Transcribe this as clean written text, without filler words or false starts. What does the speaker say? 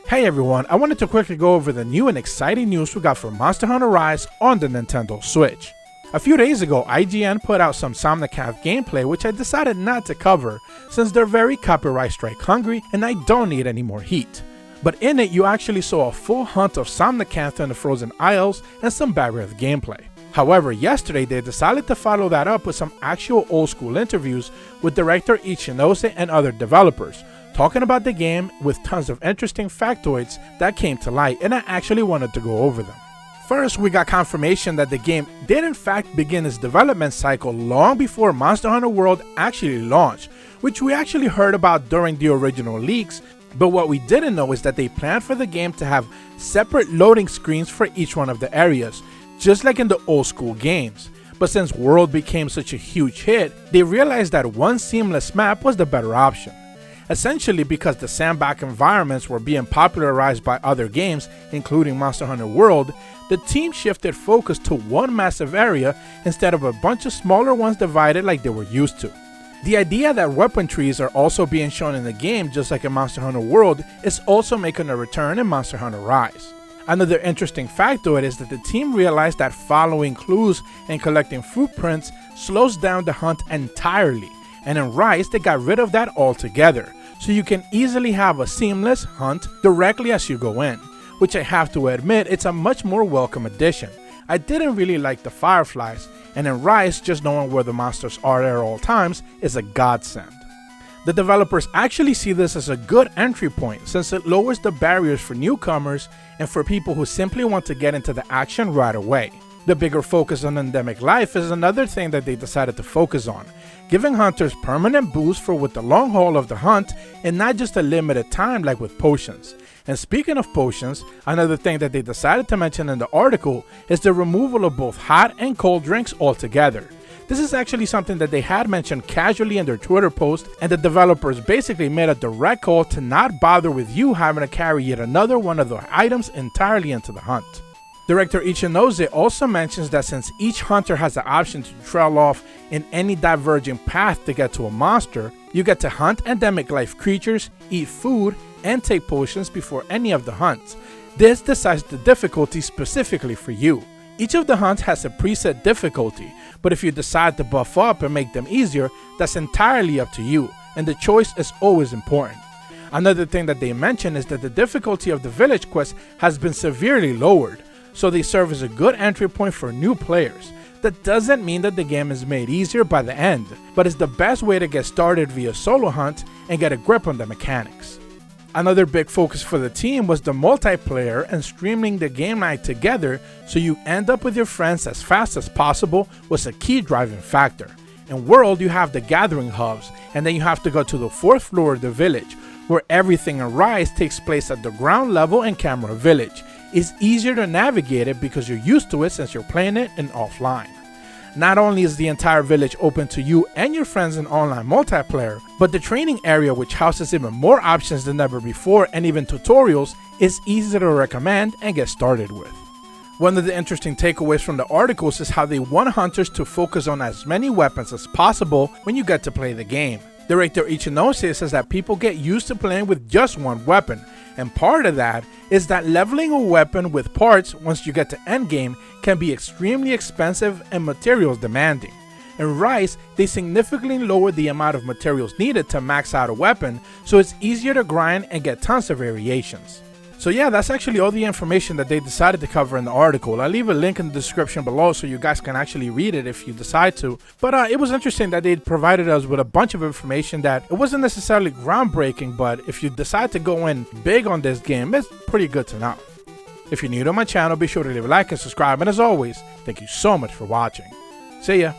Hey everyone, I wanted to quickly go over the new and exciting news we got for Monster Hunter Rise on the Nintendo Switch. A few days ago, IGN put out some Somnicath gameplay which I decided not to cover since they're very copyright strike hungry and I don't need any more heat. But in it, you actually saw a full hunt of Somnicath in the Frozen Isles and some Barrett gameplay. However, yesterday they decided to follow that up with some actual old school interviews with director Ichinose and other developers, talking about the game with tons of interesting factoids that came to light, and I actually wanted to go over them. First, we got confirmation that the game did in fact begin its development cycle long before Monster Hunter World actually launched, which we actually heard about during the original leaks, but what we didn't know is that they planned for the game to have separate loading screens for each one of the areas, just like in the old school games. But since World became such a huge hit, they realized that one seamless map was the better option. Essentially because the sandbox environments were being popularized by other games, including Monster Hunter World, the team shifted focus to one massive area instead of a bunch of smaller ones divided like they were used to. The idea that weapon trees are also being shown in the game just like in Monster Hunter World is also making a return in Monster Hunter Rise. Another interesting factoid is that the team realized that following clues and collecting footprints slows down the hunt entirely, and in Rise they got rid of that altogether, so you can easily have a seamless hunt directly as you go in, which I have to admit it's a much more welcome addition. I didn't really like the fireflies, and in Rise just knowing where the monsters are at all times is a godsend. The developers actually see this as a good entry point since it lowers the barriers for newcomers and for people who simply want to get into the action right away. The bigger focus on endemic life is another thing that they decided to focus on, giving hunters permanent boosts for with the long haul of the hunt and not just a limited time like with potions. And speaking of potions, another thing that they decided to mention in the article is the removal of both hot and cold drinks altogether. This is actually something that they had mentioned casually in their Twitter post, and the developers basically made a direct call to not bother with you having to carry yet another one of the items entirely into the hunt. Director Ichinose also mentions that since each hunter has the option to trail off in any diverging path to get to a monster, you get to hunt endemic life creatures, eat food, and take potions before any of the hunts. This decides the difficulty specifically for you. Each of the hunts has a preset difficulty, but if you decide to buff up and make them easier, that's entirely up to you, and the choice is always important. Another thing that they mention is that the difficulty of the village quest has been severely lowered, so they serve as a good entry point for new players. That doesn't mean that the game is made easier by the end, but it's the best way to get started via solo hunt and get a grip on the mechanics. Another big focus for the team was the multiplayer and streaming the game night together so you end up with your friends as fast as possible was a key driving factor. In World, you have the gathering hubs, and then you have to go to the 4th floor of the village, where everything in Rise takes place at the ground level in Camera Village. It's easier to navigate it because you're used to it since you're playing it in offline. Not only is the entire village open to you and your friends in online multiplayer, but the training area, which houses even more options than ever before and even tutorials, is easy to recommend and get started with. One of the interesting takeaways from the articles is how they want hunters to focus on as many weapons as possible when you get to play the game. Director Ichinose says that people get used to playing with just one weapon, and part of that is that leveling a weapon with parts once you get to endgame can be extremely expensive and materials demanding. In Rise, they significantly lowered the amount of materials needed to max out a weapon, so it's easier to grind and get tons of variations. So yeah, that's actually all the information that they decided to cover in the article. I'll leave a link in the description below so you guys can actually read it if you decide to. But it was interesting that they provided us with a bunch of information that it wasn't necessarily groundbreaking, but if you decide to go in big on this game, it's pretty good to know. If you're new to my channel, be sure to leave a like and subscribe, and as always, thank you so much for watching. See ya!